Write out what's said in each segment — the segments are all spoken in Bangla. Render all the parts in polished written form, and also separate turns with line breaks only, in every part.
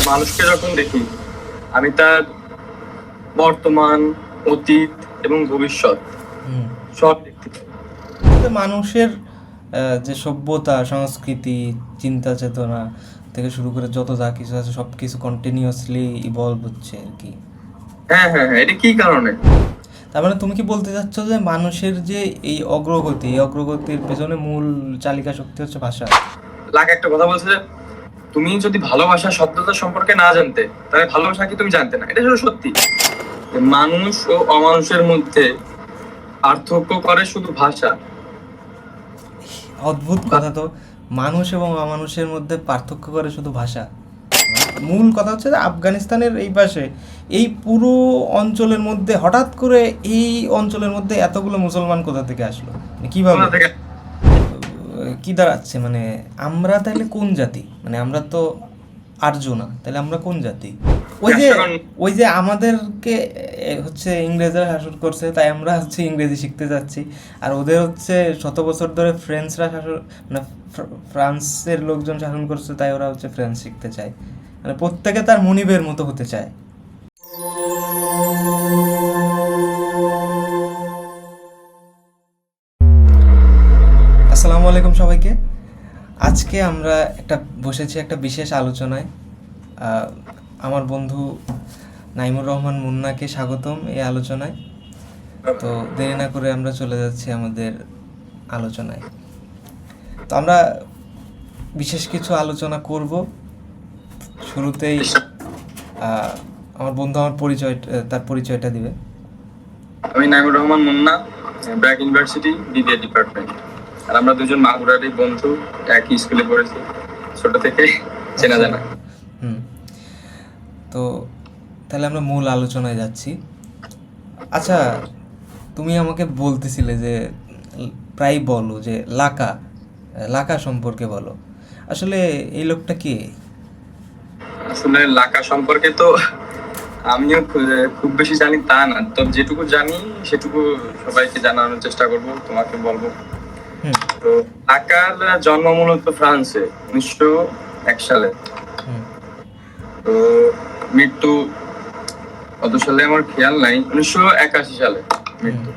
মানুষকে যখন দেখি আমি তার বর্তমান, অতীত এবং ভবিষ্যৎ
হুম।
সব দেখতে পাই।
তো মানুষের যে সভ্যতা, সংস্কৃতি, চিন্তা চেতনা থেকে শুরু করে যত যা কিছু আছে সব কিছু কন্টিনিউয়াসলি ইভলভ হচ্ছে আর কি।
হ্যাঁ হ্যাঁ হ্যাঁ, এটা কি কারণে?
তার মানে তুমি কি বলতে চাচ্ছ যে মানুষের যে এই অগ্রগতি, এই অগ্রগতির পেছনে মূল চালিকা শক্তি হচ্ছে ভাষা?
একটা কথা বলছে যে তুমি যদি ভালোবাসা শব্দটা সম্পর্কে না জানতে, তাহলে ভালোবাসা কি তুমি জানতে না। এটা শুধু সত্যি যে মানুষ ও অমানুষের মধ্যে পার্থক্য করে শুধু ভাষা।
অদ্ভুত কথা তো। মানুষ এবং অমানুষের মধ্যে পার্থক্য করে শুধু ভাষা। মূল কথা হচ্ছে যে আফগানিস্তানের এই পাশে এই পুরো অঞ্চলের মধ্যে হঠাৎ করে এই অঞ্চলের মধ্যে এতগুলো মুসলমান কোথা থেকে আসলো, মানে কিভাবে,
কোথা থেকে?
কি দাঁড়াচ্ছে, মানে আমরা তাহলে কোন জাতি? মানে আমরা তো আর্য না, তাহলে আমরা কোন জাতি? ওই যে
রাষ্ট্রগণ-
ওই যে আমাদেরকে হচ্ছে ইংরেজরা শাসন করছে, তাই আমরা হচ্ছে ইংরেজি শিখতে যাচ্ছি। আর ওদের হচ্ছে শত বছর ধরে ফ্রেঞ্চরা শাসন, মানে ফ্রান্সের লোকজন শাসন করছে, তাই ওরা হচ্ছে ফ্রেঞ্চ শিখতে চায়। মানে প্রত্যেকে তার মনিবের মতো হতে চায়। আসসালামু আলাইকুম সবাইকে। আজকে আমরা বসেছি একটা বিশেষ আলোচনায়। আহ, আমার বন্ধু নাইমুর রহমান মুন্নাকে স্বাগতম এই আলোচনায়। তো দেরি না করে আমরা চলে যাচ্ছি আমাদের আলোচনায়। তো আমরা বিশেষ কিছু আলোচনা করব। শুরুতেই আহ, আমার বন্ধু তার পরিচয়টা দিবে।
আমি Naimur Rahman Munna, BRAC university BBA department. আর আমরা দুজন মাগুরারই বন্ধু, একই স্কুলে পড়েছি ছোট থেকে, চেনা জানা।
হুম। তো তাহলে আমরা মূল আলোচনায় যাচ্ছি। আচ্ছা, তুমি আমাকে বলতেছিলে যে প্রায় বলো যে লাকা, লাকা সম্পর্কে বলো। আসলে এই লোকটা কে?
আসলে লাকা সম্পর্কে তো আমিও খুব বেশি জানি তা না, তো যেটুকু জানি সেটুকু সবাইকে জানানোর চেষ্টা করব, তোমাকে বলবো।
হুম।
তো লাকার জন্ম মূলত ফ্রান্সে 1901 সালে।
হুম।
তো মৃত্যু কত সালে আমার খেয়াল নাই, 1981 সালে মৃত্যু।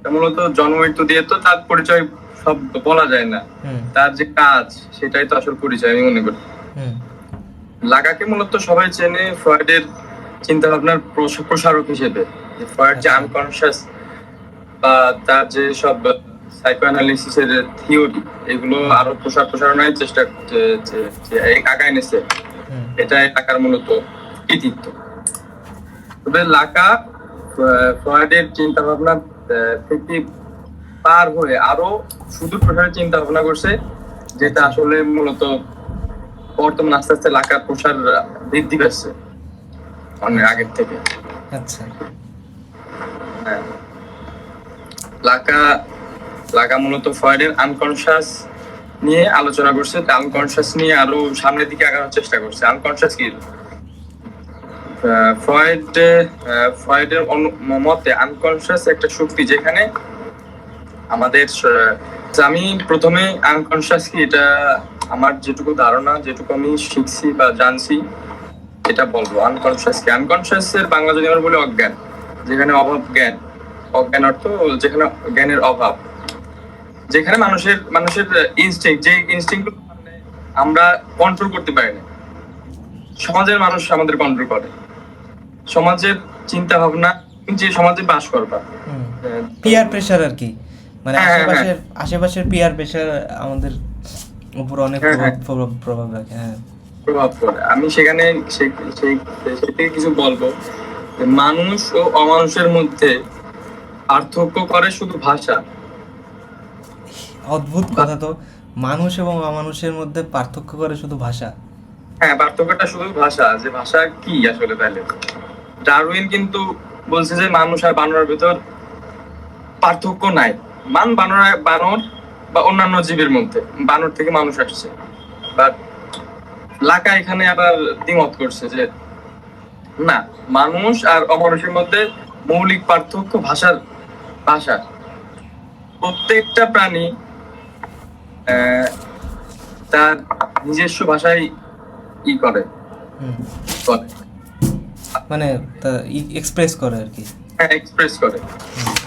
তা মূলত জন্ম মৃত্যু দিয়ে তো তার পরিচয় সব বলা যায় না।
হুম।
তার যে কাজ সেটাই তো আসল পরিচয় আমি মনে করি।
হুম।
লাকাকে মূলত সবাই চেনে ফ্রয়েডের চিন্তা ভাবনার প্রসারক হিসেবে। যে ফ্রয়েড যে
আচ্ছা।
আনকনশিয়াস বা তার যে সব সাইকোঅ্যানালিসিসের থিওরি, এগুলো আরো প্রসারণের চেষ্টা যে আগায় এনেছে,
হুম।
এটাই লাকার মূলত কৃতিত্ব। তবে লাকা ফ্রয়েডের চিন্তা ভাবনা থেকে পার হয়ে আরো সুদূর প্রসারের চিন্তা ভাবনা করছে, যেটা আসলে মূলত বর্তমান আস্তে আস্তে লাকার প্রসার বৃদ্ধি পাচ্ছে অনেক আগের থেকে।
আচ্ছা।
হ্যাঁ, লাকা লাকা মূলত ফ্রয়েডের আনকনশিয়াস নিয়ে আলোচনা করছে, আনকনশিয়াস নিয়ে আরো সামনের দিকে আগানোর চেষ্টা করছে। আনকনশিয়াস কি? ফ্রয়েডের মতে আনকনশিয়াস একটা শক্তি, যেখানে আমাদের আমি প্রথমে আনকনশিয়াস কি, এটা আমার যেটুকু ধারণা, যেটুকু আমি শিখছি বা জানছি, এটা বলবো। আনকনশিয়াস কি? আনকনশিয়াস এর বাংলা যদি আমরা বলি অজ্ঞান, যেখানে অভাব জ্ঞান। অজ্ঞান অর্থ যেখানে জ্ঞানের অভাব, যেখানে মানুষের মানুষের ইনস্টিংক্ট, যে ইনস্টিংক্ট আমরা কন্ট্রোল করতে পারি না। সমাজের মানুষ আমাদের কন্ট্রোল করে, সমাজের চিন্তা ভাবনা, যে সমাজে বাস করবা।
পিয়ার প্রেশার আর কি, মানে
হ্যাঁ, হ্যাঁ, হ্যাঁ।
আশেপাশের পিয়ার প্রেশার আমাদের উপর অনেক
হ্যাঁ, হ্যাঁ,
প্রভাব রাখে। হ্যাঁ।
প্রভাব পড়ে। আমি সেখানে সেই থেকে কিছু বলবো যে মানুষ ও অমানুষের মধ্যে পার্থক্য করে শুধু ভাষা।
অদ্ভুত কথা তো। মানুষ এবং অমানুষের মধ্যে পার্থক্য করে শুধু ভাষা?
হ্যাঁ, পার্থক্যটা শুধু ভাষা। যে ভাষা কি আসলে তাহলে? ডারউইন কিন্তু বলছে যে মানুষ আর বানরের ভিতর পার্থক্য নাই। বানর বা অন্যান্য জীবের মধ্যে, বানর থেকে মানুষ আসছে। বাট লাকা এখানে আবার দ্বিমত করছে যে না, মানুষ আর অমানুষের মধ্যে মৌলিক পার্থক্য ভাষা। প্রত্যেকটা প্রাণী তার নিজস্ব ভাষায় করে,
হুম।
করে,
মানে এক্সপ্রেস করে আর কি।
হ্যাঁ এক্সপ্রেস করে।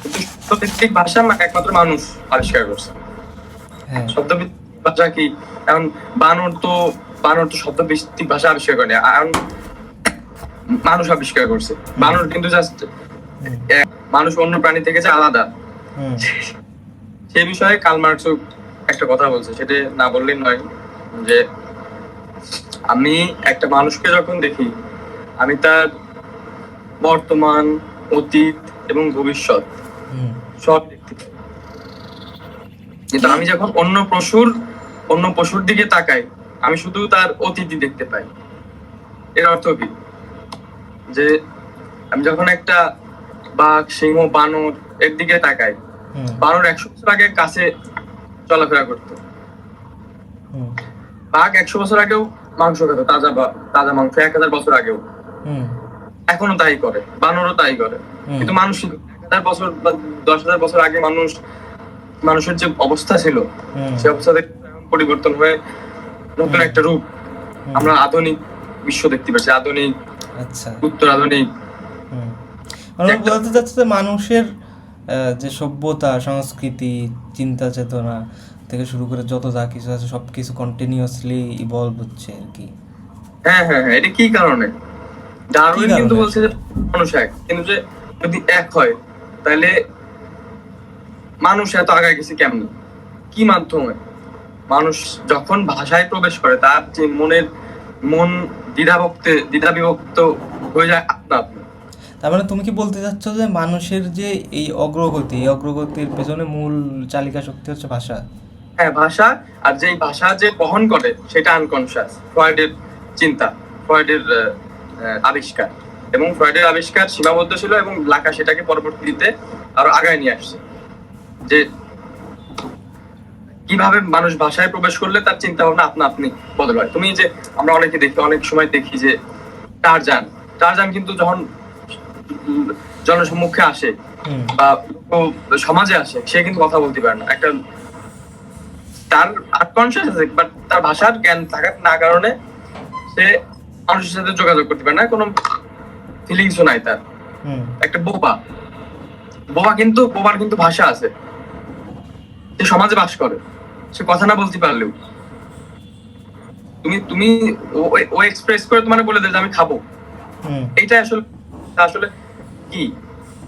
কিন্তু শব্দভিত্তিক ভাষা একমাত্র মানুষ আবিষ্কার করছে।
হ্যাঁ।
শব্দভিত্তিক ভাষা কি, এখন বানর তো শব্দভিত্তিক ভাষা আবিষ্কার করেনি, এখন মানুষ আবিষ্কার করছে। বানর কিন্তু জাস্ট
হুম।
মানুষ অন্য প্রাণী থেকে যে আলাদা,
হুম।
সে বিষয়ে কার্ল মার্কসও একটা কথা বলছে, সেটা না বললেই নয়, যে আমি একটা মানুষকে যখন দেখি, আমি তার বর্তমান, অতীত এবং ভবিষ্যৎ
হুম।
সব দেখতে পাই। কিন্তু আমি যখন অন্য পশুর দিকে তাকাই, আমি শুধু তার অতীতই দেখতে পাই। এর অর্থ কি, যে আমি যখন একটা বাঘ, সিংহ, বানর এর দিকে তাকাই,
হুম।
বানর 100 বছর আগে কাছে চলাফেরা করতো,
হুম।
বাঘ 100 বছর আগেও মাংস খেত, তাজা মাংস 1000 বছর আগেও,
হুম।
এখনো তাই করে, বানরও তাই করে।
হুম।
কিন্তু মানুষ 1000 বছর বা 10,000 বছর আগে মানুষের যে অবস্থা ছিল,
হুম।
সে অবস্থা থেকে এখন পরিবর্তন হয়ে নতুন একটা রূপ,
হুম।
আমরা আধুনিক বিশ্ব দেখতে পাচ্ছি, আধুনিক,
আচ্ছা।
উত্তর আধুনিক।
হুম। মানে বলতে চাচ্ছে যে মানুষের যে সভ্যতা, সংস্কৃতি, চিন্তা চেতনা থেকে শুরু করে যত যা কিছু আছে সব কিছু কন্টিনিউয়াসলি ইভলভ হচ্ছে আর কি।
হ্যাঁ হ্যাঁ হ্যাঁ, এটা কি কারণে? ডারউইন
কি
কিন্তু
কারণে
বলছে যে মানুষ এক, কিন্তু যে যদি এক হয়, তাহলে মানুষ এত আগায় গেছে কেমনে, কি মাধ্যমে? মানুষ যখন ভাষায় প্রবেশ করে, তার যে মন দ্বিধা বিভক্ত হয়ে যায় আপনা আপনি।
তার মানে তুমি কি বলতে চাচ্ছ যে মানুষের যে এই অগ্রগতির পেছনে মূল চালিকা শক্তি হচ্ছে ভাষা?
হ্যাঁ, ভাষা। আর যেই ভাষা যে বহন করে সেটা আনকনশিয়াস, ফ্রয়েডের চিন্তা, ফ্রয়েডের আবিষ্কার। এবং ফ্রয়েডের আবিষ্কার সীমাবদ্ধ ছিল, এবং লাকা সেটাকে পরবর্তীতে আরো আগায় নিয়ে আসছে, যে কিভাবে মানুষ ভাষায় প্রবেশ করলে তার চিন্তা ভাবনা আপনা আপনি বদল হয়। তুমি যে আমরা অনেক সময় দেখি যে টারজান কিন্তু যখন জনসম্মুখে আসে
হুম।
বা সমাজে আসে, সে কিন্তু কথা বলতে পারে না। তার আনকনশিয়াস আছে, বাট তার ভাষার জ্ঞান থাকার না কারণে সে মানুষের সাথে যোগাযোগ করতে পারে না, কোনো ফিলিংসও নাই তার।
হুম।
একটা বোবার কিন্তু ভাষা আছে, সে সমাজে বাস করে, সে কথা না বলতে পারলেও তুমি তুমি ও এক্সপ্রেস করে তোমার বলে দেয় যে আমি খাবো।
হুম।
এইটা আসলে কি,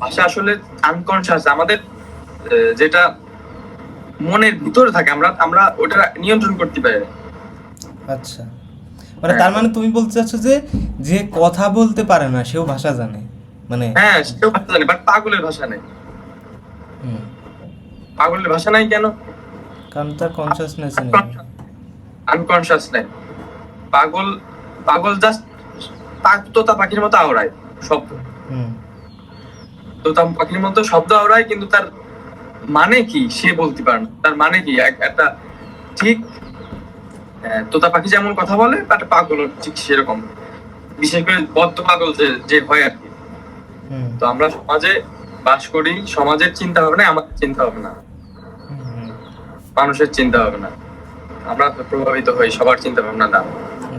ভাষা আসলে আনকনশিয়াস, আমাদের যেটা মনের ভিতরে থাকে, আমরা ওটা নিয়ন্ত্রণ করতে পারি না।
আচ্ছা, মানে তার মানে তুমি বলতে চাচ্ছ যে যে কথা বলতে পারে না সেও ভাষা জানে, মানে
হ্যাঁ, সেও ভাষা জানে, বাট পাগলের ভাষা নেই।
হুম,
পাগলের ভাষা নাই কেন?
কারণ তার কনসিয়াসনেস নেই।
আনকনশিয়াস নেই। পাগল জাস্ট তোতা পাখির মতো আওড়ায় শব্দ,
হুম।
তোতা পাখির মতো শব্দ আওড়ায়, কিন্তু তার মানে কি সে বলতে পারে না। তার মানে কি একটা ঠিক, তোতা পাখি যেমন কথা বলে, একটা পাগল ঠিক সেরকম, বিশেষ করে বদ্ধ পাগল যে হয় আর কি।
হুম।
তো আমরা সমাজে বাস করি, সমাজের চিন্তা ভাবনা আমাদের চিন্তা ভাবনা,
হুম।
মানুষের চিন্তা ভাবনা, আমরা প্রভাবিত হই, সবার চিন্তা ভাবনা না।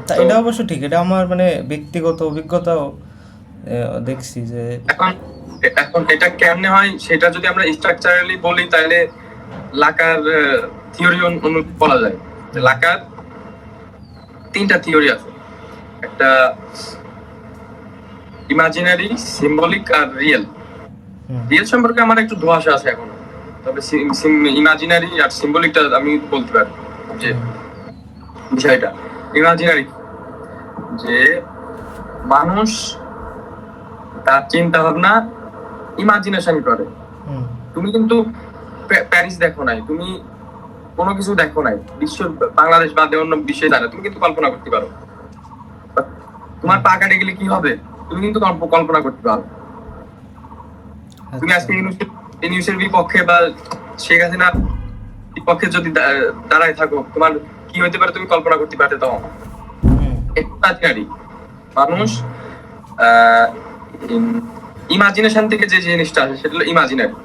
তা এটা অবশ্য ঠিক, এটা আমার মানে ব্যক্তিগত অভিজ্ঞতাও দেখছি যে
এখন এটা কেমনে হয় সেটা যদি আমরা স্ট্রাকচারালি বলি, তাহলে লাকার থিওরি অনুযায়ী বলা যায় যে লাকার 3টা থিওরি আছে, একটা ইমাজিনারি, সিম্বলিক আর রিয়েল। রিয়েল সম্পর্কে আমার একটু ধোঁয়াশা আছে এখন, তবে ইমাজিনারি আর সিম্বলিকটা আমি বলতে পারি। যে বিষয়টা ইমাজিনারি, যে মানুষ তার চিন্তা ভাবনা ইমাজিনেশন করে। তুমি কিন্তু প্যারিস দেখো নাই, তুমি কোনো কিছু দেখো নাই, বাংলাদেশ বাদে অন্য বিশ্বে জানে, তুমি কিন্তু কল্পনা করতে পারো তোমার পা কাটে গেলে কি হবে, তুমি কিন্তু কল্পনা করতে পারো। তুমি আজকে ইউনুসের বিপক্ষে বা শেখ হাসিনার বিপক্ষে যদি দাঁড়ায় থাকো, তোমার কি হইতে পারে তুমি কল্পনা করতে পারতে তখন। ইমাজিনারি মানুষ ইমাজিনেশন থেকে যে জিনিসটা আসে সেটা হলো ইমাজিনারি।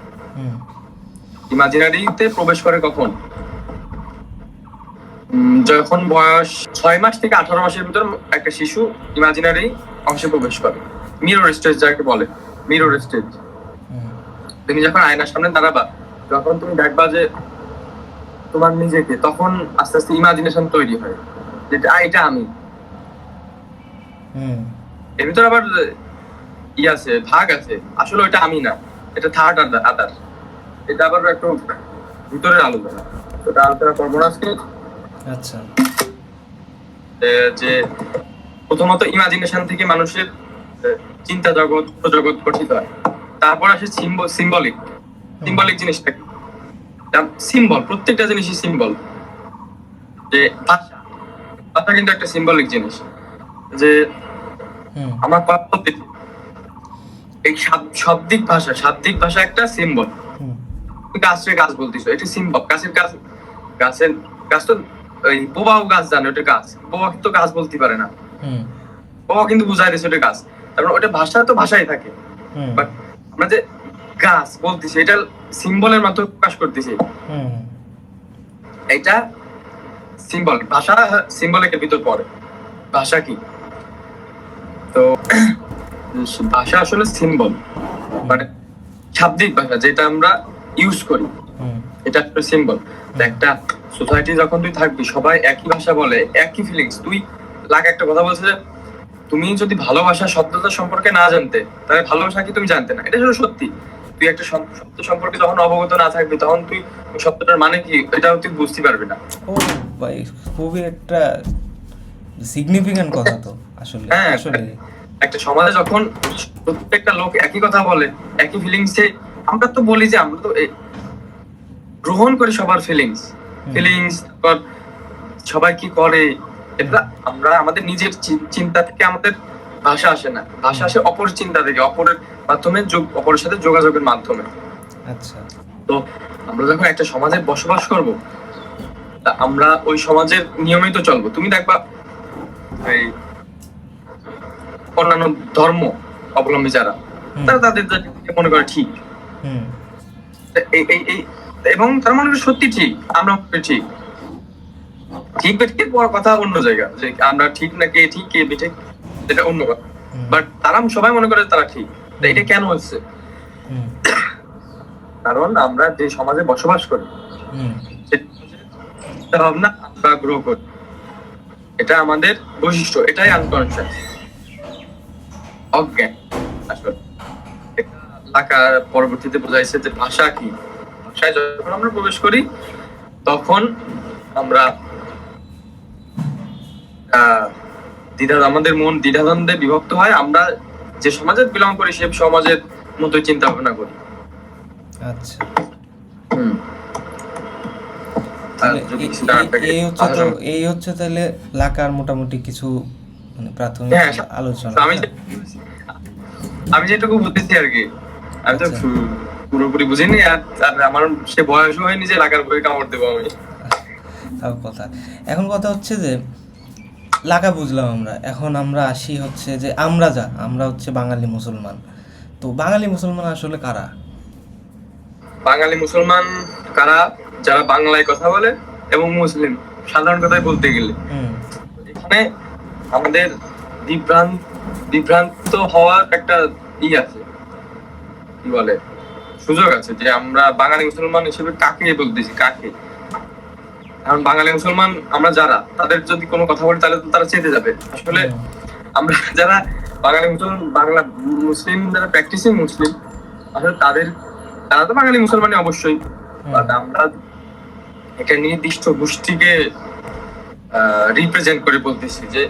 ইমাজিনারিতে প্রবেশ করে কখন? যখন বয়স 6 মাস থেকে 18 মাসের ভিতর একটা শিশু ইমাজিনারি অংশে প্রবেশ করে, মিরর স্টেজ যাকে বলে, মিরর স্টেজ।
হুম,
তুমি যখন আয়নার সামনে দাঁড়াবা, যখন তুমি দেখবা যে তোমার নিজেকে, তখন আস্তে আস্তে ইমাজিনেশন তৈরি হয় যে এটা আমি।
হুম,
এর ভিতর আবার আছে, ভাগ আছে, আসলে ওইটা আমি না, এটা থার্ড আদার। এটা আবার একটু ভিতরের আলোচনা, ওটা আলোচনা করবো না আজকে।
আচ্ছা,
যে প্রথমত ইমাজিনেশন থেকে মানুষের চিন্তা জগৎ, জগৎ গঠিত হয়। তারপর আসে সিম্বলিক। সিম্বলিক জিনিসটা কি? সিম্বল, প্রত্যেকটা জিনিসই সিম্বল। যে ভাষা, ভাষা কিন্তু একটা সিম্বলিক জিনিস। যে
হুম,
আমার কথা বলতেছি, এই শাব্দিক ভাষা, শাব্দিক ভাষা একটা সিম্বল।
হুম,
গাছের গাছ বলতেছো, এটা সিম্বল। গাছের গাছ, গাছের গাছ তো ওই বোবাও গাছ জানে ওটা গাছ, বোবা তো গাছ বলতে পারে না,
হুম,
বোবা কিন্তু বুঝাই দিচ্ছে ওটা গাছ। তারপর ওটা ভাষা তো ভাষাই থাকে,
হুম,
বাট আমরা যে গাছ বলতেছি এটা সিম্বলের মাধ্যমে প্রকাশ করতেছি,
হুম,
এটা সিম্বল। ভাষা সিম্বলিকের ভিতর পড়ে। ভাষা কি? তো ভাষা আসলে সিম্বল, মানে শাব্দিক ভাষা যেটা আমরা ইউজ করি,
হুম,
এটা একটা সিম্বল। একটা সোসাইটি যখন তুই থাকবি, সবাই একই ভাষা বলে, একই ফিলিংস। তুই একটা কথা বলছে যে তুমি যদি ভালোবাসা শব্দটা সম্পর্কে না জানতে, তাহলে ভালোবাসা কি তুমি জানতে না, এটা আসলে সত্যি। তুই একটা শব্দ সম্পর্কে যখন অবগত না থাকবি, তখন তুই ওই শব্দটার মানে কি এটাও তুই বুঝতে পারবি না।
ও ভাই, খুবই একটা সিগনিফিক্যান্ট কথা তো আসলে,
হ্যাঁ,
আসলে
একটা সমাজে যখন প্রত্যেকটা লোক একই কথা বলে, একই ফিলিংসে, আমরা তো বলি যে আমরা তো গ্রহণ করি সবার ফিলিংস, সবাই কি করে, এটা আমরা আমাদের নিজের চিন্তা থেকে আমাদের ভাষা আসে না, ভাষা আসে অপর চিন্তা থেকে, অপরের মাধ্যমে, অপরের সাথে যোগাযোগের মাধ্যমে।
আচ্ছা,
তো আমরা যখন একটা সমাজে বসবাস করব, তা আমরা ওই সমাজের নিয়মিত তো চলবো। তুমি দেখবা এই অন্যান্য ধর্ম অবলম্বী যারা, তারা তাদের মনে করে ঠিক,
হুম,
এবং তারা মনে করে সত্যি ঠিক, আমরা মনে করি ঠিক। ঠিক বেঠিকের পর কথা অন্য জায়গা, যে আমরা ঠিক না কে ঠিক কে বেঠিক এটা অন্য কথা, বাট তারা সবাই মনে করে তারা ঠিক। এটা কেন হচ্ছে?
হুম,
কারণ আমরা যে সমাজে বসবাস করি,
হুম,
চিন্তা ভাবনা আমরা গ্রো করি, এটা আমাদের বৈশিষ্ট্য, এটাই আনকনশিয়াস, অজ্ঞান আসলে। লাকার পরবর্তীতে বোঝাইছে যে ভাষা কি। ভাষায় যখন আমরা প্রবেশ করি, তখন আমরা আমাদের মন দ্বিধাদ্বন্দ্বে বিভক্ত হয়। আমরা যে সমাজে বিলং করি, সে সমাজের মতো চিন্তা ভাবনা করি।
আচ্ছা,
আর
তাহলে
যদি
এই হচ্ছে তাহলে লাকার মোটামুটি কিছু মানে প্রাথমিক
হ্যাঁ,
আলোচনা।
আমি যেটুকু বুঝেছি আর কি, আমি তো
আচ্ছা।
পুরোপুরি বুঝিনি। আর আমার সে বয়সও হয়নি যে লাগার বই কামড় দেবো আমি।
তাও কথা, এখন কথা হচ্ছে যে লাগা বুঝলাম আমরা, এখন আমরা আসি হচ্ছে যে আমরা হচ্ছে বাঙালি মুসলমান। তো বাঙালি মুসলমান আসলে কারা?
বাঙালি মুসলমান কারা? যারা বাংলায় কথা বলে এবং মুসলিম, সাধারণ কথায় বলতে গেলে। এখানে আমাদের বিভ্রান্ত হওয়ার একটা আছে, কি বলে, সুযোগ আছে, যে আমরা বাঙালি মুসলমান হিসেবে কাকে বলতেছি, কাকে। কারণ বাঙালি মুসলমান আমরা যারা, তাদের যদি কোনো কথা বলি তাহলে তো তারা চেতে যাবে। আসলে আমরা যারা বাঙালি মুসলমান, বাংলা মুসলিম, যারা প্র্যাকটিসিং মুসলিম, আসলে তারা তো বাঙালি মুসলমানই অবশ্যই। বাট আমরা একটা নির্দিষ্ট গোষ্ঠীকে রিপ্রেজেন্ট করে বলতেছি যে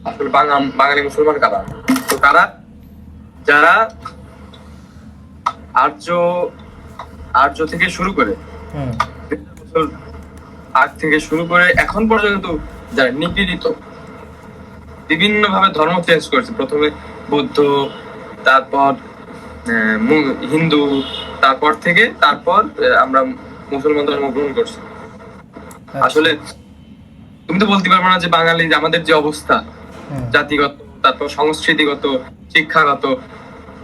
আসলে বাঙালি মুসলমান কারা। তো কারা? যারা আর্য থেকে শুরু করে, আগ থেকে শুরু করে এখন পর্যন্ত যারা নিপীড়িত, বিভিন্ন ভাবে ধর্ম চেঞ্জ করেছে, প্রথমে বৌদ্ধ, তারপর হিন্দু, তারপর আমরা মুসলমান ধর্ম গ্রহণ করছি। আসলে তুমি তো বলতে পারবে না যে বাঙালি আমাদের যে অবস্থা, জাতিগত, তারপর সংস্কৃতিগত, শিক্ষাগত,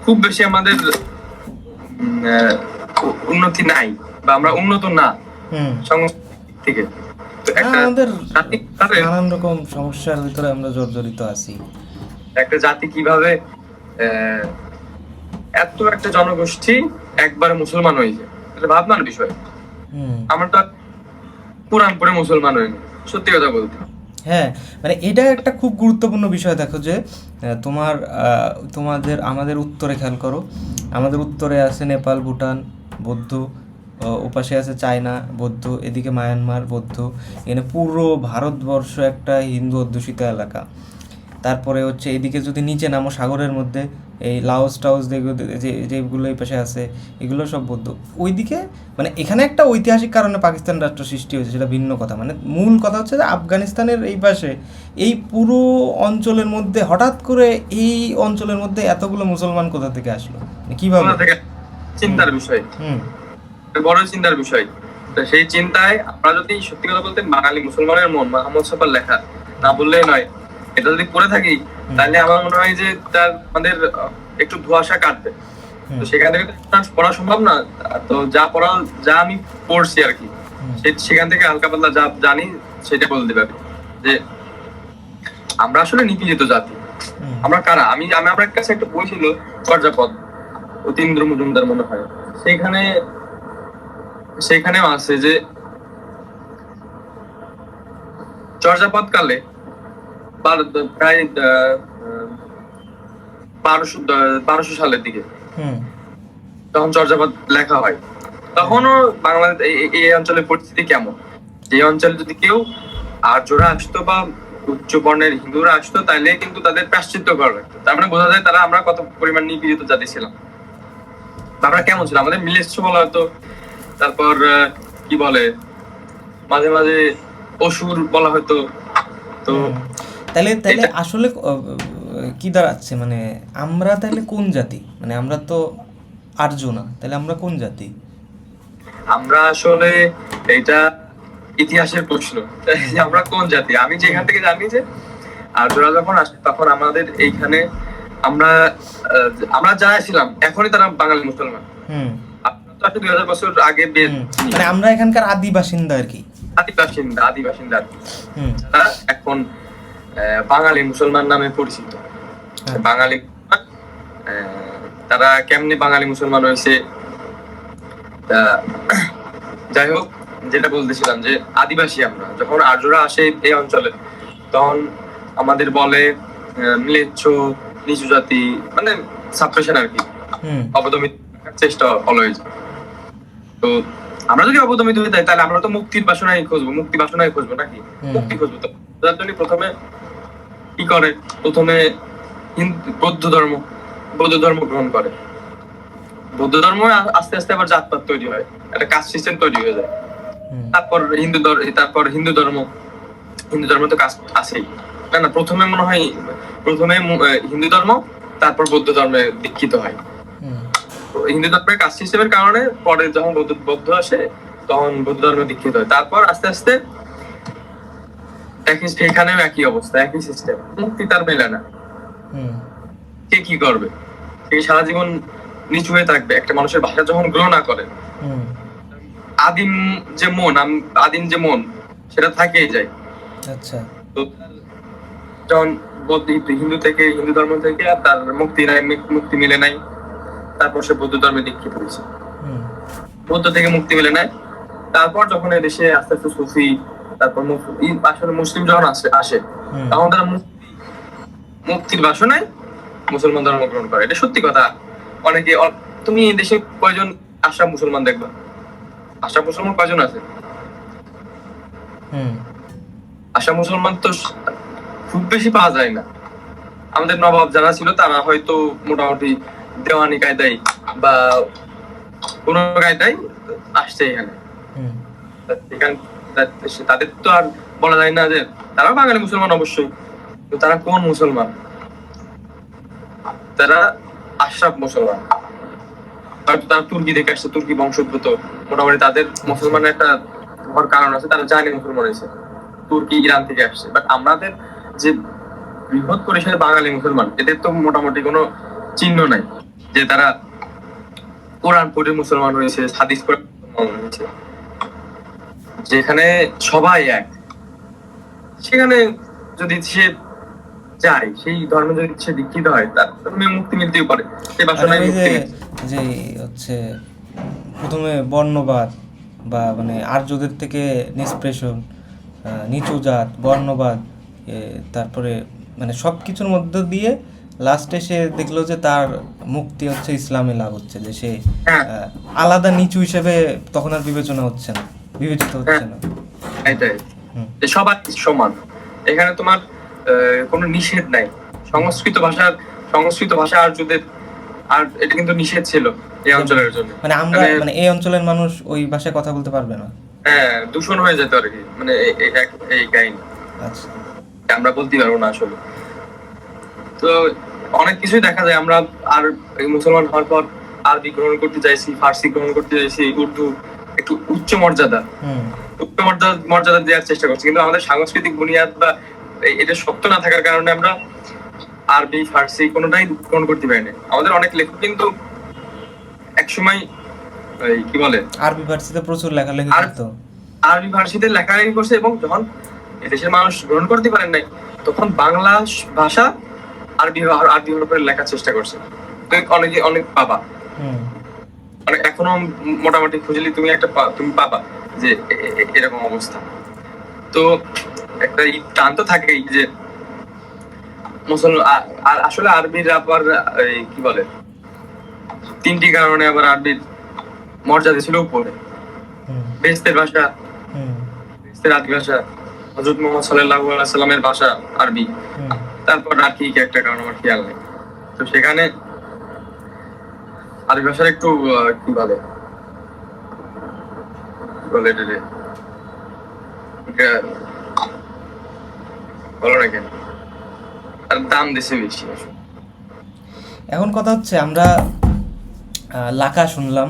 খুব বেশি আমাদের উন্নতি নাই, বা আমরা উন্নত না সংস্কৃতি থেকে। তো একটা
আমাদের
জাতি কিভাবে
নানান রকম সমস্যার ভিতরে আমরা জর্জরিত আছি।
একটা জাতি কিভাবে আহ, এত একটা জনগোষ্ঠী একবারে মুসলমান হয়ে যায়, এটা ভাবনার বিষয়।
হুম।
আমরা তো আর কোরআন পড়ে মুসলমান হইনি, সত্যি কথা বলতে।
হ্যাঁ, মানে এটা একটা খুব গুরুত্বপূর্ণ বিষয়। দেখো যে তোমাদের আমাদের উত্তরে খেয়াল করো, আমাদের উত্তরে আছে নেপাল, ভুটান বৌদ্ধ, ওপাশে আছে চায়না বৌদ্ধ, এদিকে মায়ানমার বৌদ্ধ, এখানে পুরো ভারতবর্ষ একটা হিন্দু অধ্যুষিত এলাকা। তারপরে হচ্ছে এদিকে যদি নিচে নামো সাগরের মধ্যে, এই লাওস টাওস যেগুলো এই পাশে আছে, এগুলো সব বৌদ্ধ। ওইদিকে মানে এখানে একটা ঐতিহাসিক কারণে পাকিস্তান রাষ্ট্র সৃষ্টি হয়েছে, সেটা ভিন্ন কথা। মানে মূল কথা হচ্ছে যে আফগানিস্তানের এই পাশে এই পুরো অঞ্চলের মধ্যে হঠাৎ করে এই অঞ্চলের মধ্যে এতগুলো মুসলমান কোথা থেকে আসলো, মানে কিভাবে?
কোথা থেকে? চিন্তার বিষয়,
হুম।
বড় চিন্তার বিষয়। তো সেই চিন্তায় আমরা যদি সত্যি কথা বলতে বাঙালি মুসলমানের মন মোহাম্মদ সাফার লেখা না বললেই নয়, এটা যদি পড়ে থাকি তাহলে আমার মনে হয় যে তার আমাদের একটু ধোঁয়াশা কাটবে। তো সেখান থেকে তো পড়া সম্ভব না। তো যা পড়া, যা আমি পড়ছি আর কি, সেখান থেকে হালকা পাতলা যা জানি সেটা বলতে পারি যে আমরা আসলে নিপীড়িত জাতি। আমরা কারা? আমার কাছে একটা বই ছিল চর্যাপদ, অতীন্দ্র মজুমদার মনে হয়, সেখানেও আছে যে চর্যাপদ কালে প্রায় 1200 সালের দিকে তখন চর্যাপদ লেখা হয়। তখনও বাংলাদেশ এই অঞ্চলের পরিস্থিতি কেমন, যে অঞ্চলে যদি কেউ আর্যরা আসতো বা উচ্চ বর্ণের হিন্দুরা আসতো তাহলে কিন্তু তাদের প্রায়শ্চিত্ত করা লাগতো। তার মানে বোঝা যায় তারা আমরা কত পরিমাণ নিপীড়িত জাতি ছিলাম, আমরা কেমন ছিল, আমাদের মিলেচ্ছ বলা হতো। তারপর কি বলে, মাঝে মাঝে অসুর বলা হতো। তো
তাহলে আসলে কি দাঁড়াচ্ছে, মানে আমরা তাহলে কোন জাতি? মানে আমরা তো আর্য না, তাহলে আমরা কোন জাতি?
আমরা আসলে এটা ইতিহাসের প্রশ্ন, আমরা কোন জাতি। আমি যেখান থেকে জানি যে আর্যরা যখন আসে তখন আমাদের এইখানে আমরা যারা ছিলাম এখনই তারা বাঙালি মুসলমান। আপনারা তো 2000 বছর আগে
মানে আমরা এখানকার আদি বাসিন্দা আর কি,
আদি বাসিন্দা আর কি। তারা এখন বাঙালি মুসলমান নামে পরিচিত। বাঙালি তারা কেমনে বাঙালি মুসলমান হয়েছে, যাই হোক, যেটা বলতেছিলাম যে আদিবাসী আমরা, যখন আর্যরা আসে এই অঞ্চলে তখন আমাদের বলে মিলেচ্ছ, নিচু জাতি, মানে সাপ্রেশন আর কি, অবদমিত চেষ্টা অলওয়েজ। তো আমরা যদি অবদমিত হয়ে যাই তাহলে আমরা তো মুক্তি বাসনায় খুঁজবো নাকি? মুক্তি খুঁজবো। তো তার জন্য প্রথমে কি করে, প্রথমে বৌদ্ধ ধর্ম গ্রহণ করে। বৌদ্ধ ধর্ম আস্তে আস্তে আবার জাতপাত তৈরি হয়, একটা কাস্ট সিস্টেম তৈরি হয়ে যায়। তারপর হিন্দু ধর্ম তো কাস্ট আছেই। না, প্রথমে মনে হয় হিন্দু ধর্ম, তারপর বৌদ্ধ ধর্মে দীক্ষিত হয়। হিন্দু ধর্মের কাস্ট সিস্টেমের কারণে পরে যখন বৌদ্ধ আসে তখন বৌদ্ধ ধর্মে দীক্ষিত হয়। তারপর আস্তে আস্তে সেখানেও একই অবস্থা, একই সিস্টেম, মুক্তি তার মেলে না। কে কি করবে? সে সারা জীবন নিচু হয়ে থাকবে। একটা মানুষের ভাষা যখন গ্রহণ না করে, আদিম যে মন সেটা থাকেই যায়।
আচ্ছা।
তো যখন হিন্দু ধর্ম থেকে তার মুক্তি মিলে নাই, তারপর সে বৌদ্ধ ধর্মে দীক্ষিত হয়েছে। বৌদ্ধ থেকে মুক্তি মিলে নাই, তারপর যখন দেশে আস্তে আস্তে সুফি, তারপর আসলে মুসলিম যখন আসে তখন তারা মুক্তির বাসনায় মুসলমান ধর্ম গ্রহণ করে। এটা সত্যি কথা। অনেকে, তুমি এই দেশে কয়জন আশরাফ মুসলমান দেখবা? আশরাফ মুসলমান কয়জন আছে? আশরাফ মুসলমান তো খুব বেশি পাওয়া যায় না। আমাদের নবাব যারা ছিল তারা হয়তো মোটামুটি দেওয়ানি কায়দায় বা কোন কায়দায় আসছে এখানে। তাদের তো আর বলা যায় না যে তারা বাঙালি মুসলমান, অবশ্যই। তো তারা কোন মুসলমান? তারা আশরাফ মুসলমান। হয়তো তারা তুর্কি থেকে আসছে, তুর্কি বংশোদ্ভূত। মোটামুটি তাদের মুসলমানের একটা কারণ আছে, তারা জানে মুসলমান হয়েছে, তুর্কি ইরান থেকে আসছে। বাট আমাদের যে বৃহৎ পরিসরে বাঙালি মুসলমান, এদের তো মোটামুটি কোনো চিহ্ন নাই যে তারা কোরআন পড়ে মুসলমান হয়েছে, হাদিস পড়ে মুসলমান হয়েছে, যেখানে সবাই এক। সেখানে যদি সে যায়, সেই ধর্মে যদি সে দীক্ষিত হয়, তার ধর্মে মুক্তি মিলতেই পারে, সেই
মানে
বাসনায়
ওই
মুক্তি
যে
মিলছে।
যে হচ্ছে প্রথমে বর্ণবাদ বা মানে আর্যদের থেকে নিষ্পেষণ, নিচু জাত, বর্ণবাদ, তারপরে মানে সব কিছুর মধ্য দিয়ে লাস্টে সে দেখলো যে তার মুক্তি হচ্ছে ইসলামে লাভ হচ্ছে, যে সে
হ্যাঁ,
আলাদা নিচু হিসেবে তখন আর বিবেচনা হচ্ছে না, বিবেচিত
হ্যাঁ,
হচ্ছে না।
এটাই,
হুম
যে সবার সমান। এখানে তোমার কোনো নিষেধ নাই। সংস্কৃত ভাষার সংস্কৃত ভাষা আর্যদের, আর এটা কিন্তু নিষেধ ছিল এই অঞ্চলের জন্য।
মানে আমরা
মানে
মানে এই অঞ্চলের মানুষ ওই ভাষায় কথা বলতে পারবে না।
হ্যাঁ, দূষণ হয়ে যেত আর কি, মানে এই কাহিনী
আচ্ছা।
আমরা বলতে পারবো না আসলে। তো অনেক কিছুই দেখা যায় আমরা, আর এই মুসলমান হওয়ার পর আরবি গ্রহণ করতে চাইছি, ফার্সি গ্রহণ করতে চাইছি, উর্দু একটু উচ্চ মর্যাদা
হুম
উচ্চ মর্যাদা দেওয়ার চেষ্টা করছি, কিন্তু আমাদের সাংস্কৃতিক বুনিয়াদ বা এটা শক্ত না থাকার কারণে আমরা আরবি ফার্সি কোনোটাই গ্রহণ করতে পারি না। আমাদের অনেক লেখক কিন্তু একসময় এই কি বলে
আরবি ফার্সিতে প্রচুর লেখালেখি
আর
করতো।
আরবি ফার্সিতে লেখালেখি করছে, এবং যখন এদেশের মানুষ গ্রহণ করতে পারেন নাই, তখন বাংলা ভাষা আরবি আরবি করে লেখার চেষ্টা করছে। তো অনেকে অনেক পাবা,
হুম
মানে এখনো মোটামুটি খুঁজলি তুমি তুমি পাবা যে এরকম অবস্থা। তো একটা টান তো থাকেই যে মুসলমান, আর আসলে আরবির আবার এই কি বলে তিনটি কারণে আবার আরবির মর্যাদা ছিল উপরে।
হুম
বেহেশতের ভাষা,
হুম
বেহেশতের আদি ভাষা, হযরত মুহাম্মদ সাল্লাল্লাহু আলাইহি সাল্লামের ভাষা আরবি,
হুম
তারপর আর কি একটা কারণ আমার খেয়াল নেই। তো সেখানে আরবি ভাষার একটু কি বলে কি বলে এটারে, এটা বলো না কেন, আর দাম দেশে বেশি আসলে।
এখন কথা হচ্ছে আমরা লাকা শুনলাম,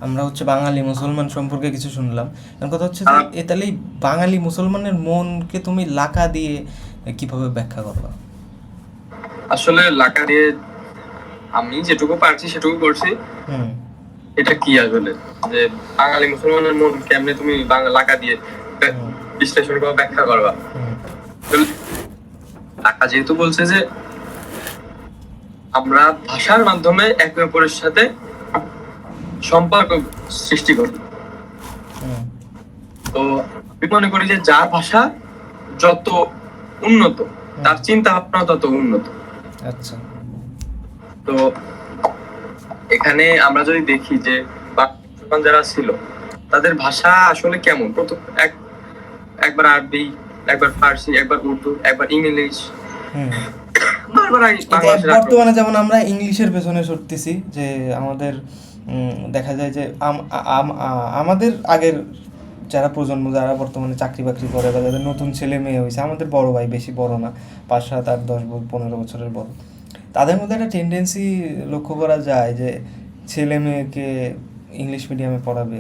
আমরা হচ্ছে বাঙালি মুসলমান সম্পর্কে কিছু শুনলাম। এখন কথা হচ্ছে যে তাহলে এই বাঙালি মুসলমানের মনকে তুমি লাকা দিয়ে কিভাবে ব্যাখ্যা করবা?
আসলে লাকা দিয়ে আমি যেটুকু পারছি সেটুকু করছি।
হুম
এটা কি আসলে যে বাঙালি মুসলমানের মন কেমনে তুমি লাকা দিয়ে বিশ্লেষণ বা ব্যাখ্যা করবা?
হুম
লাকা যেহেতু বলছে যে আমরা ভাষার মাধ্যমে একে অপরের সাথে সম্পর্ক সৃষ্টি করি,
হুম
তো আমি মনে করি যে যার ভাষা যত উন্নত, তার চিন্তা ভাবনা তত উন্নত।
আচ্ছা।
তো এখানে আমরা যদি দেখি যে মুসলমান যারা ছিল তাদের ভাষা আসলে কেমন, প্রথম একবার আরবি, একবার ফার্সি, একবার উর্দু, একবার ইংলিশ,
হুম
বারবার বাংলাদেশের
বর্তমানে যেমন আমরা ইংলিশের পেছনে ছুটতেছি, যে আমাদের দেখা যায় যে আমাদের আগের যারা প্রজন্ম, যারা বর্তমানে চাকরি বাকরি করে বা যাদের নতুন ছেলে মেয়ে হয়েছে, আমাদের বড় ভাই, বেশি বড় না, 5, 7, 8, 10, 15 বছরের বড়, তাদের মধ্যে একটা টেন্ডেন্সি লক্ষ্য করা যায় যে ছেলে মেয়েকে ইংলিশ মিডিয়ামে পড়াবে,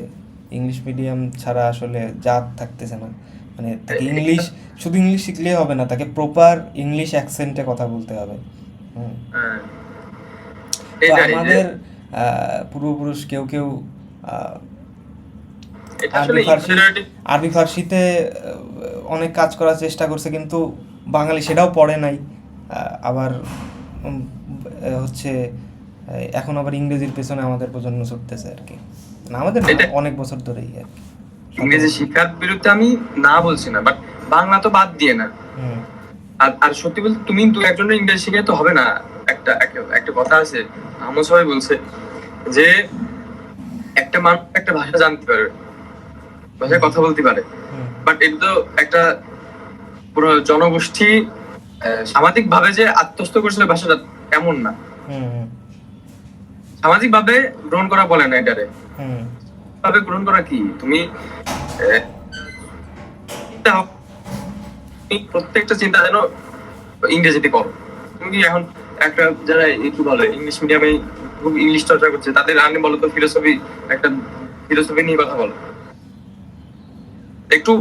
ইংলিশ মিডিয়াম ছাড়া আসলে জাত থাকতেছে না, মানে তাকে ইংলিশ, শুধু ইংলিশ শিখলেই হবে না, তাকে প্রপার ইংলিশ অ্যাকসেন্টে কথা বলতে হবে। তো আমাদের পূর্বপুরুষ কেউ কেউ আরবি ফার্সিতে অনেক কাজ করার চেষ্টা করছে, কিন্তু বাঙালি সেটাও পড়ে নাই। আবার হচ্ছে এখন আবার ইংরেজির পেছনে আমাদের প্রজন্ম ছুটতেছে আর কি, আমাদের অনেক বছর ধরেই আর কি।
ইংরেজি শিক্ষার বিরুদ্ধে আমি না বলছি না, বাট বাংলা তো বাদ দিয়ে না। আর সত্যি বলতে তুমি একজনের ইংরেজি শিখে তো হবে না। একটা কথা আছে, আহমদ সবাই বলছে যে একটা মানুষ একটা ভাষা জানতে পারে, ভাষায় কথা বলতে পারে, বাট এটা তো একটা পুরো জনগোষ্ঠী সামাজিক ভাবে যে আত্মস্থ করেছিল ভাষাটা, এমন না। সামাজিক ভাবে গ্রহণ করা বলে না এটারে। ভাবে গ্রহণ করা কি, তুমি প্রত্যেকটা চিন্তা যেন ইংরেজিতে করো। তুমি কি এখন একটা যারা কি বলে ইংলিশ মিডিয়ামে খুব ইংলিশ চর্চা করছে, তাদের আগে বলো তো একটা ফিলোসফি নিয়ে কথা বলো, একটু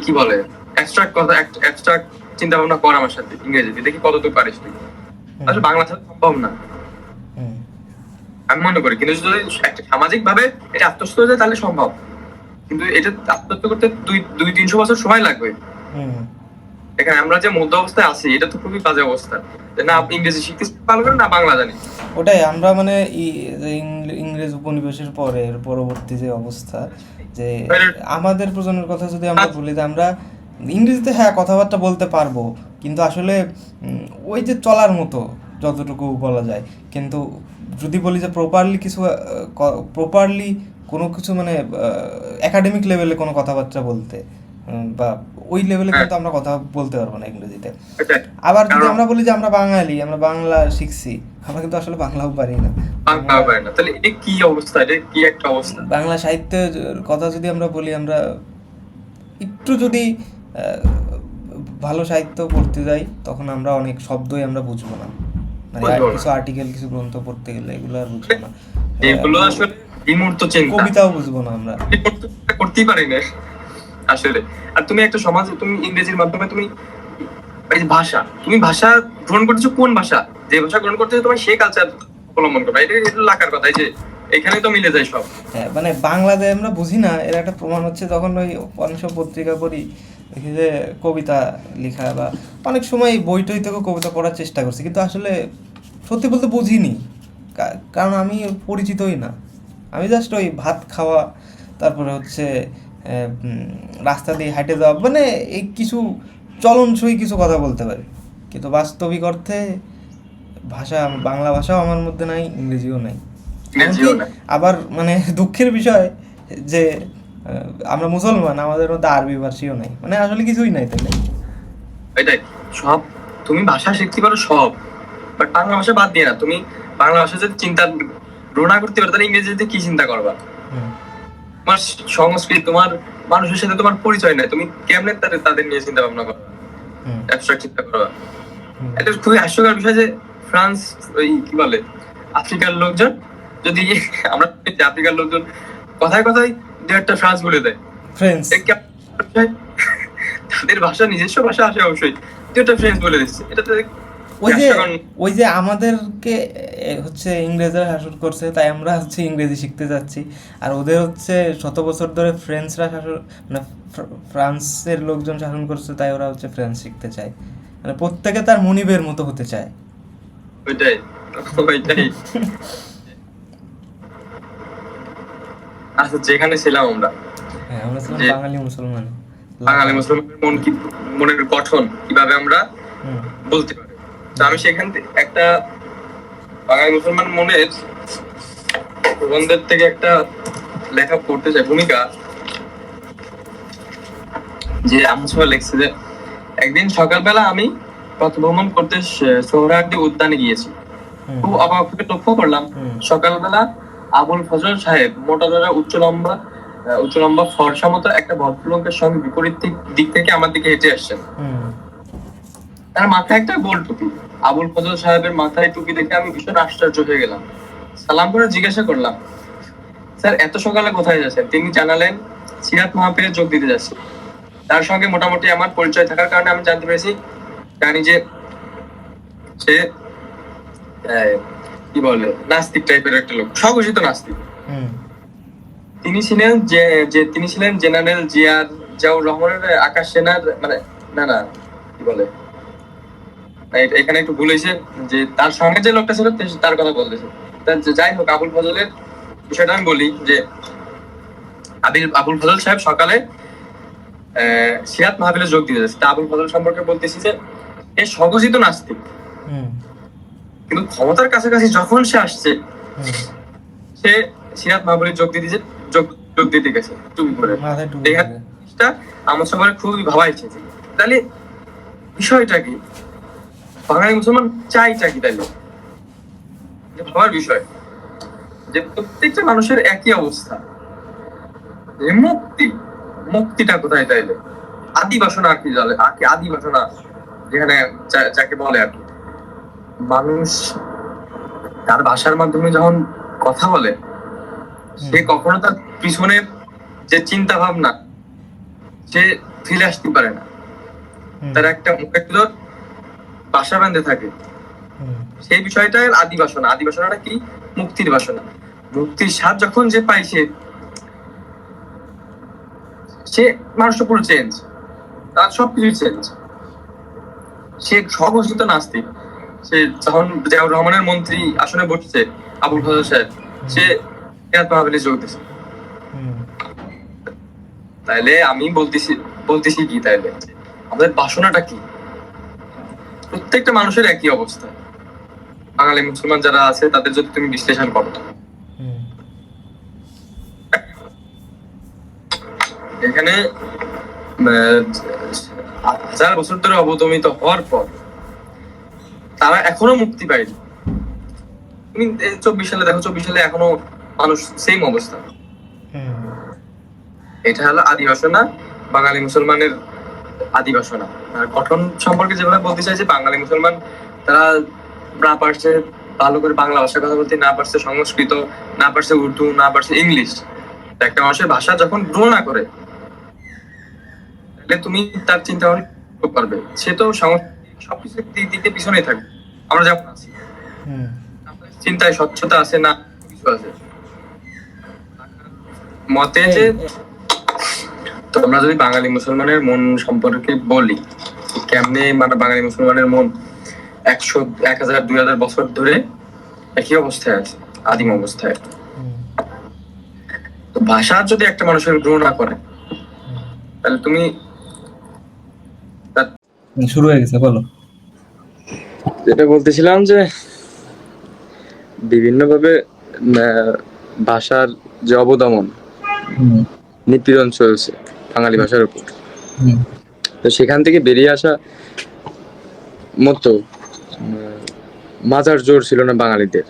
কি বলে অ্যাবস্ট্রাক্ট চিন্তা ভাবনা কর আমার সাথে ইংরেজিতে, দেখি কতটুকু পারিস তুই। আসলে বাংলা ছাড়া সম্ভব না আমি মনে করি, কিন্তু যদি একটা সামাজিক ভাবে এটা আত্মস্থ হয়ে যায় তাহলে সম্ভব, কিন্তু এটা আত্মস্থ করতে 200-300 বছর সময় লাগবে। এখানে আমরা যে মধ্য অবস্থায় আছি এটা তো খুবই বাজে অবস্থা, যে না আপনি ইংরেজি শিখতে পারবেন না বাংলা জানি।
ওটাই আমরা মানে যে ইংরেজ উপনিবেশের পরে এর পরবর্তী যে অবস্থা, যে আমাদের প্রজন্মের কথা যদি আমরা বলি, যে আমরা ইংরেজিতে হ্যাঁ কথাবার্তা বলতে পারবো, কিন্তু আসলে ওই যে চলার মতো যতটুকু বলা যায়, কিন্তু যদি বলি যে প্রপারলি কিছু প্রপারলি কোনো কিছু মানে একাডেমিক লেভেলে কোনো কথাবার্তা বলতে বা ওই লেভেলে
হ্যাঁ,
কিন্তু আমরা কথা বলতে পারবো না ইংরেজিতে।
এটাই।
আবার যদি
কারণ
আমরা বলি যে আমরা বাঙালি, আমরা বাংলা শিখছি, আমরা কিন্তু আসলে বাংলাও পারি না।
বাংলা
আমরা
পারে না, তাহলে এটা কি অবস্থা, এটা কি একটা অবস্থা।
বাংলা সাহিত্যের কথা যদি আমরা বলি, আমরা একটু যদি আহ, ভালো সাহিত্য পড়তে যাই, তখন আমরা অনেক শব্দই আমরা বুঝবো না, মানে আর
বুঝবো না।
কিছু আর্টিকেল কিছু গ্রন্থ পড়তে গেলে এগুলো আর বুঝবো না।
এগুলো আসলে বিমূর্ত চিন্তা,
কবিতাও বুঝবো না আমরা।
করতেই পারি না আসলে। আর তুমি একটা সমাজ, তুমি ইংরেজির মাধ্যমে তুমি এই যে ভাষা, তুমি ভাষা গ্রহণ করতেছো, কোন ভাষা, যে ভাষা গ্রহণ করতেছো তোমার সেই কালচার অবলম্বন করবে, এটা এটা লাকার কথা। এই যে এখানে তো মিলে যায় সব।
হ্যাঁ, মানে বাংলাতে আমরা বুঝি না, এর একটা প্রমাণ হচ্ছে যখন ওই অনেক সব পত্রিকা পড়ি, দেখি যে কবিতা লেখা বা অনেক সময় বই টই থেকেও কবিতা পড়ার চেষ্টা করছি, কিন্তু আসলে সত্যি বলতে বুঝিনি, কারণ আমি পরিচিতই না। আমি জাস্ট ওই ভাত খাওয়া, তারপরে হচ্ছে রাস্তা দিয়ে হাঁটে যাওয়া, মানে এই কিছু চলনসই কিছু কথা বলতে পারি, কিন্তু বাস্তবিক অর্থে ভাষা, বাংলা ভাষাও আমার মধ্যে নাই, ইংরেজিও নাই। এমনকি
ইংরেজিও না।
আবার মানে দুঃখের বিষয় যে আমরা মুসলমান, আমাদের মধ্যে আরবি ভাষীও নাই, মানে আসলে কিছুই নাই তাহলে।
এটাই সব। তুমি ভাষা শিখতে পারো সব, বাট বাংলা ভাষা বাদ দিয়ে না। তুমি বাংলা ভাষা যদি চিন্তা গ্রহণ করতে পারো, তাহলে ইংরেজিতে কি চিন্তা করবা?
হুম,
তোমার সংস্কৃতি, তোমার মানুষের সাথে তোমার পরিচয় নাই, তুমি কেমনে তাদের তাদের নিয়ে চিন্তা ভাবনা করবা,
হুম,
অ্যাবস্ট্রাক্ট চিন্তা করবা?
হুম,
এটা খুবই হাস্যকর বিষয় যে ফ্রান্স, ওই কি বলে, আফ্রিকার লোকজন যদি আমরা দেখি আফ্রিকার লোকজন কথায় কথায় দু একটা ফ্রান্স বলে দেয়।
ফ্রেন্ডস।
এ কেমন বিষয়? তাদের ভাষা, নিজস্ব ভাষা আছে অবশ্যই, দু একটা ফ্রেন্স বলে দিচ্ছে, এটা তো
ওই যে
হাস্যকর।
ওই যে আমাদেরকে হচ্ছে ইংরেজরা শাসন করছে, তাই আমরা হচ্ছে ইংরেজি শিখতে যাচ্ছি, আর ওদের হচ্ছে শত বছর ধরে ফ্রেঞ্চরা শাসন, মানে ফ্রান্সের লোকজন শাসন করছে, তাই ওরা হচ্ছে ফ্রেঞ্চ শিখতে চায়, মানে প্রত্যেকে তার মনিবের মতো হতে চায়।
ওইটাই, ওইটাই। আচ্ছা, যেখানে ছিলাম আমরা,
হ্যাঁ, আমরা ছিলাম
যে
বাঙালি মুসলমান।
বাঙালি মুসলমানের মন কি, মনের গঠন কিভাবে আমরা
হুম,
বলতে পারি। তো আমি সেখান থেকে একটা বাঙালি মুসলমান মনের প্রবন্ধের থেকে একটা লেখা পড়তে চাই, ভূমিকা, যে আমসভা লিখছে যে একদিন সকালবেলা আমি পথভ্রমণ করতে সোহরাওয়ার্দী উদ্যানে গিয়েছি।
হুম,
খুব অবাক হয়ে লক্ষ্য করলাম
হুম,
সকালবেলা আবুল ফজল সাহেব মোটা দাদা উচ্চ লম্বা ফর্সা মতো একটা ভদ্রলোকের সঙ্গে বিপরীত দিক থেকে আমার দিকে হেঁটে আসছেন।
হুম,
তার মাথায় একটা গোল টুপি। আবুল ফজল সাহেবের মাথায় টুপি দেখে আমি ভীষণ আশ্চর্য হয়ে গেলাম। সালাম করে জিজ্ঞাসা করলাম, স্যার এত সকালে কোথায় যাচ্ছেন? তিনি জানালেন সিরাত মাহফিলে যোগ দিতে যাচ্ছি। তার সঙ্গে মোটামুটি আমার পরিচয় থাকার কারণে আমি জানতে পেরেছি, জানি যে সে কি বলে নাস্তিক টাইপের একটা লোক, স্বঘোষিত নাস্তিক।
হুম,
তিনি ছিলেন তিনি ছিলেন জেনারেল জিয়াউর রহমানের আকাশ সেনার, মানে না না কি বলে, এখানে একটু ভুল হয়েছে, যে তার সঙ্গে যে লোকটা ছিল তার কথা বলতেছে। যাই হোক, আবুল ফজলের বিষয়টা আমি বলি যে আবুল ফজল সাহেব সকালে সিরাত মাহফিলে যোগ দিতে যাচ্ছে। তা আবুল ফজল সম্পর্কে বলতেছি যে এ স্বঘোষিত নাস্তিক,
হুম,
কিন্তু ক্ষমতার কাছাকাছি যখন সে আসছে,
হুম,
সে সিরাত মাহফিলে যোগ দিতে গেছে টুপি পরে।
মাথায় টুপি
এই
থাকে।
জিনিসটা আমার সবার খুবই ভাবাইছে। তাহলে বিষয়টা কি, বাঙালি মুসলমান চাইটা কি? তাইলে এটা ভাবার বিষয় যে প্রত্যেকটা মানুষের একই অবস্থা, যে মুক্তিটা কোথায়? তাইলে আদি বাসনা কি জানে, আদি বাসনা যেখানে যাকে বলে আর কি, মানুষ তার ভাষার মাধ্যমে যখন কথা বলে, সে কখনো তার পিছনের যে চিন্তা ভাবনা সে ফিরে আসতে পারে না।
হুম,
তার একটা মুখের ভিতর বাসা বাঁধে থাকে।
হুম,
সেই বিষয়টা আদি বাসনা। আদি বাসনাটা কি? মুক্তির বাসনা। মুক্তির স্বাদ যখন যে পাইছে, সে মানুষটা পুরো চেঞ্জ, তার সবকিছু চেঞ্জ। সে স্বঘোষিত নাস্তিক। সে যখন জিয়াউর রহমানের মন্ত্রী আসনে বসছে আবুল ফজল সাহেব, সে কেরাত মাহফিলে যোগ দিছে। তাইলে আমি বলতেছি কি, তাইলে আমাদের বাসনাটা কি? প্রত্যেকটা মানুষের একই অবস্থা। বাঙালি মুসলমান যারা আছে তাদের যদি তুমি বিশ্লেষণ করো, এখানে হাজার বছর ধরে অবদমিত হওয়ার পর তারা এখনো মুক্তি পায়নি। তুমি 24 সালে দেখো, 24 সালে এখনো মানুষ সেম অবস্থা। এটা হলো আদি বাসনা, বাঙালি মুসলমানের আদি বাসনা। আর গঠন সম্পর্কে যেভাবে বলতে চাই যে বাঙালি মুসলমান তারা না পারছে ভালো করে বাংলা ভাষা কথা বলতে, না পারছে সংস্কৃত, না পারছে উর্দু, না পারছে ইংলিশ। একটা মানুষের ভাষা যখন গ্রহণ না করে, তাহলে তুমি তার চিন্তা ভাবনা পারবে, সে তো সবকিছু দিতে পিছনেই থাকবে। আমরা যেমন আছি, চিন্তায় স্বচ্ছতা আছে না, কিছু আছে মতে যে। তো আমরা যদি বাঙালি মুসলমানের মন সম্পর্কে বলি, কেমনে মানে বাঙালি মুসলমানের মন 100, 1000, 2000 বছর ধরে একই অবস্থায় আছে, আদিম অবস্থায়। তো ভাষা যদি একটা মানুষের গ্রহণ না করে, তাহলে তুমি
শুরু হয়ে গেছে, বলো।
যেটা বলতেছিলাম যে বিভিন্নভাবে ভাষার যে অবদমন, নিপীড়ন চলছে বাঙালি ভাষার উপর। তো সেখান থেকে বেরিয়ে আসা মতো মাজার জোর ছিল না বাঙালিদের,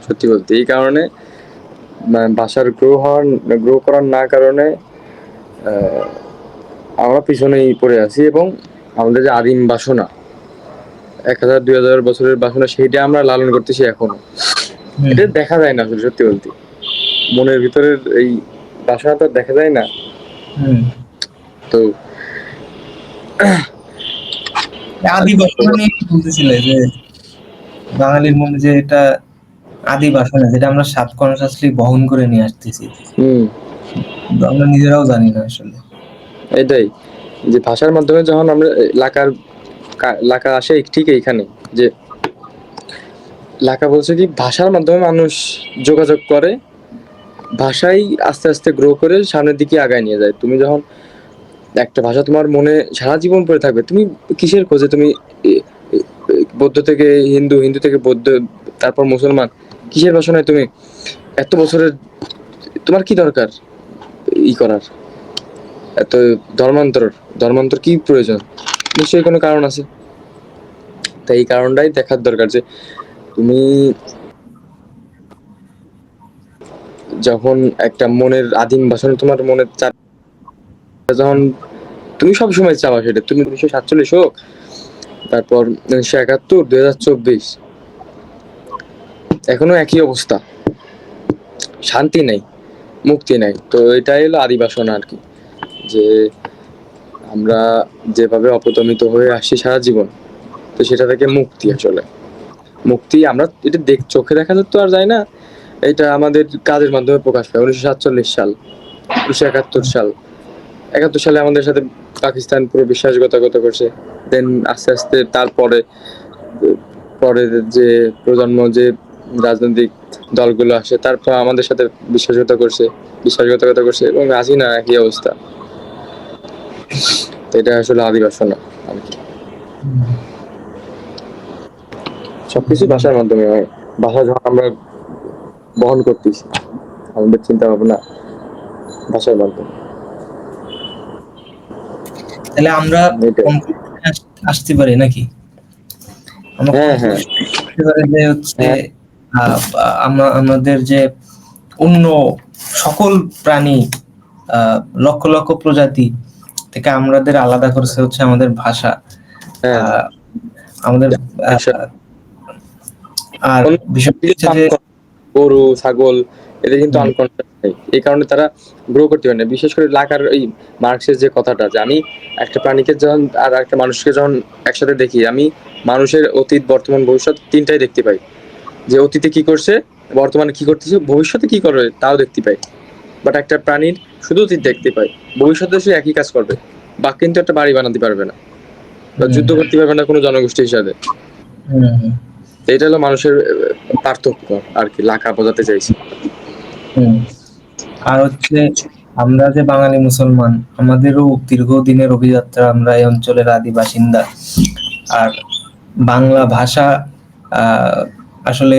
সত্যি বলতে। এই কারণে ভাষার গ্রহ করার না কারণে আমরা পিছনেই পড়ে আছি, এবং আমাদের যে আদিম বাসনা 1000, 2000 বছরের বাসনা, সেইটা আমরা লালন করতেছি এখনো। এটা দেখা যায় না আসলে, সত্যি বলতে। মনের ভিতরের এই বাসনা তো দেখা যায় না। তো
আদি বাসনা নিয়ে বলতেছিলে যে বাঙালির মনে যে এটা আদি বাসনা, যেটা আমরা সাবকনসিয়াসলি বহন করে নিয়ে আসতেছি, আমরা নিজেরাও জানি না আসলে।
এটাই যে ভাষার মাধ্যমে যখন আমরা লাকা আসে ঠিক এইখানে, যে লাকা বলছে কি ভাষার মাধ্যমে মানুষ যোগাযোগ করে, ভাষাই আস্তে আস্তে গ্রো করে সামনের দিকে আগায় নিয়ে যায়। তুমি যখন একটা ভাষা তোমার মনে সারা জীবন পড়ে থাকবে, তুমি কিসের খোঁজে তুমি বৌদ্ধ থেকে হিন্দু, হিন্দু থেকে বৌদ্ধ, তারপর মুসলমান, কিসের বাসনায় তুমি এত বছরের, তোমার কি দরকার করার এত ধর্মান্তর কি প্রয়োজন? নিশ্চয়ই কোনো কারণ আছে। তাই এই কারণটাই দেখার দরকার যে তুমি যখন একটা মনের আদিম বাসনা তোমার মনের যখন তুমি সবসময় চাওয়া, সেটা তুমি 1947 হোক, তারপর 1971, 2024, এখনো একই অবস্থা, শান্তি নাই, মুক্তি নাই। তো এটাই হলো আদি বাসনা আর কি, যে আমরা যেভাবে অপদমিত হয়ে আসছি সারা জীবন, তো সেটা থেকে মুক্তি। আসলে মুক্তি আমরা এটা চোখে দেখা তো আর যায় না, এটা আমাদের কাজের মাধ্যমে প্রকাশ পায়। 1947 সাল, 1971 সাল, 71 সালে আমাদের সাথে পাকিস্তান পুরো বিশ্বাসঘাতকতা করছে। দেন আস্তে আস্তে তারপরে পরের যে প্রজন্ম, যে রাজনৈতিক দলগুলো আসে, তারপর আমাদের সাথে বিশ্বাসঘাতকতা করছে, এবং হাসিনা একই অবস্থা। এটা আসলে আদি বাসনা আর কি। সবকিছু ভাষার মাধ্যমে হয়। ভাষা যখন আমরা বহন করতেছি, আমাদের চিন্তা ভাবনা ভাষার মাধ্যমে।
তাহলে আমরা আসতে পারি নাকি?
হ্যাঁ হ্যাঁ
যে হচ্ছে আমাদের যে অন্য সকল প্রাণী, লক্ষ লক্ষ প্রজাতি থেকে আমাদের আলাদা করেছে হচ্ছে আমাদের ভাষা, আমাদের। আর বিষয় হচ্ছে যে
গরু, ছাগল, এটা কিন্তু আনকনসিয়াস নেই, এই কারণে তারা গ্রো করতে পারে না। বিশেষ করে লাকার এই মার্কসের যে কথাটা, যে আমি একটা প্রাণীকে যখন আর একটা মানুষকে যখন একসাথে দেখি, আমি মানুষের অতীত, বর্তমান, ভবিষ্যৎ তিনটাই দেখতে পাই। যে অতীতে কি করছে, বর্তমানে কি করতেছে, ভবিষ্যতে কি করবে তাও দেখতে পাই। বাট একটা প্রাণীর শুধু অতীত দেখতে পাই, ভবিষ্যতে সে একই কাজ করবে, বা কিন্তু একটা বাড়ি বানাতে পারবে না। বা যুদ্ধ করতে পারবে না কোনো জনগোষ্ঠীর সাথে।
হুম
এটা হলো মানুষের পার্থক্য আর কি, লাখা বোঝাতে চাইছি।
হুম। আর হচ্ছে আমরা যে বাঙালি মুসলমান, আমাদেরও দীর্ঘদিনের অভিযাত্রা, আমরা এই অঞ্চলের আদি বাসিন্দা। আর বাংলা ভাষা, আহ, আসলে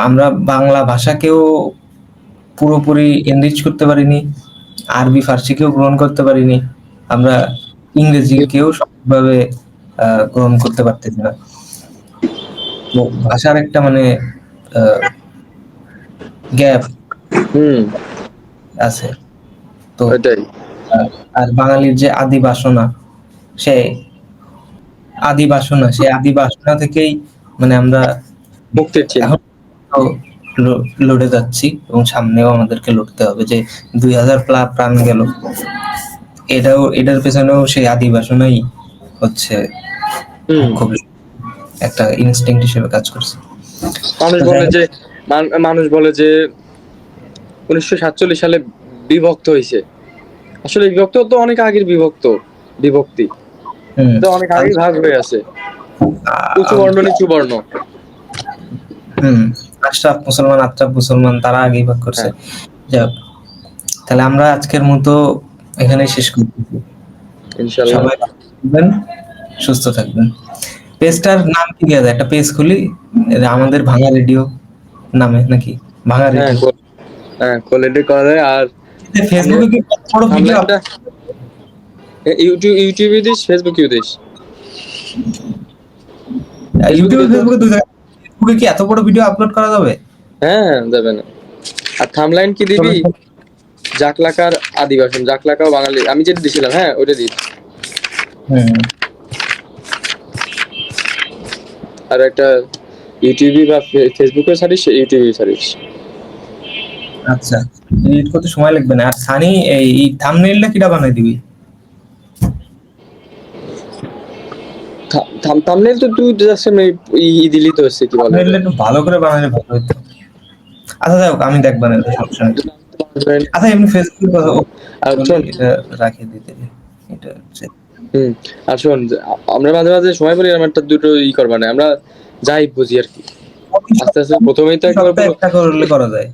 আমরা বাংলা ভাষাকেও পুরোপুরি এনরিচ করতে পারিনি, আরবি ফার্সিকেও গ্রহণ করতে পারিনি, আমরা ইংরেজিকেও সঠিকভাবে গ্রহণ করতে পারতেছি না। তো ভাষার একটা মানে গ্যাপ
হুম,
আছে। তো
ওইটাই।
আহ, আর বাঙালির যে আদি বাসনা, সে সেই আদি বাসনা থেকেই মানে আমরা
মুক্তির চিহ্ন।
এখন লড়ে যাচ্ছি, এবং সামনেও আমাদেরকে লড়তে হবে। যে 2000 প্রাণ গেল, এটার পেছনেও সেই আদি বাসনাই হচ্ছে
হুম,
খুব একটা ইনস্টিংক্ট হিসেবে কাজ করছে।
মানুষ
তো
বলে
যাই হোক,
যে মানুষ বলে যে 1947 সালে বিভক্ত হয়েছে। আসলে বিভক্ত তো অনেক আগের বিভক্তি,
হুম,
এটা অনেক আগেই ভাগ হয়ে আছে। উঁচু বর্ণ নিচু বর্ণ।
হুম, আশরাফ মুসলমান তারা আগেই ভাগ করছে।
হ্যাঁ,
যাই হোক, তাহলে আমরা আজকের মতো এখানে শেষ করতেছি।
ইনশাল্লাহ।
সবাই ভালো থাকবেন, সুস্থ থাকবেন। পেজটার নাম কি দেওয়া যায়? একটা পেজ খুলি, আমাদের ভাঙা রেডিও নামে, নাকি ভাঙা
হ্যাঁ,
রেডিও।
হ্যাঁ, কোয়ালিটি করা যায়। আর
ফেসবুকে কি বড় ভিডিও,
থাম্বনেলটা ইউটিউবে দিস, ফেসবুকে দিস। ফেসবুকে
ইউটিউবে
দিতে
ফেসবুকে দুই জায়গায়। ফেসবুকে কি এত বড় ভিডিও আপলোড করা যাবে?
হ্যাঁ, হ্যাঁ, যাবে না। আর থামলাইন কি দিবি? জাকলাকার আদিবাসী, জাকলাকাও বাঙালি, আমি যেটা দিছিলাম, হ্যাঁ ওইটা দিস।
হুম,
আর একটা ইউটিউবে বা ফেসবুকে ছাড়িস, ইউটিউবে ছাড়িস।
আচ্ছা, এডিট করতে সময় লাগবে না। আর সানি, এই থাম্বনেইলটা কিটা বানাই দিবি?
থামনেল তো তুই জাস্ট দিলি তো হচ্ছে, কি বলে
থাম্বনেইলটা একটু ভালো করে বানালে ভালো হতো। আচ্ছা যাই হোক, আমি দেখব না, এটা সমস্যা নেই। আচ্ছা, এমনি ফেসবুকে কথা
আর
বলি,
শোন,
এটা রাখিয়ে দিতে, এটা হচ্ছে
হুম, আর শোন, আমরা মাঝে মাঝে সময় পারি, আমার একটা দুটো করবা না, আমরা যাই বুঝি আর কি। আস্তে আস্তে প্রথমেই তো একবার
সপ্তাহে একটা করলে করা যায়।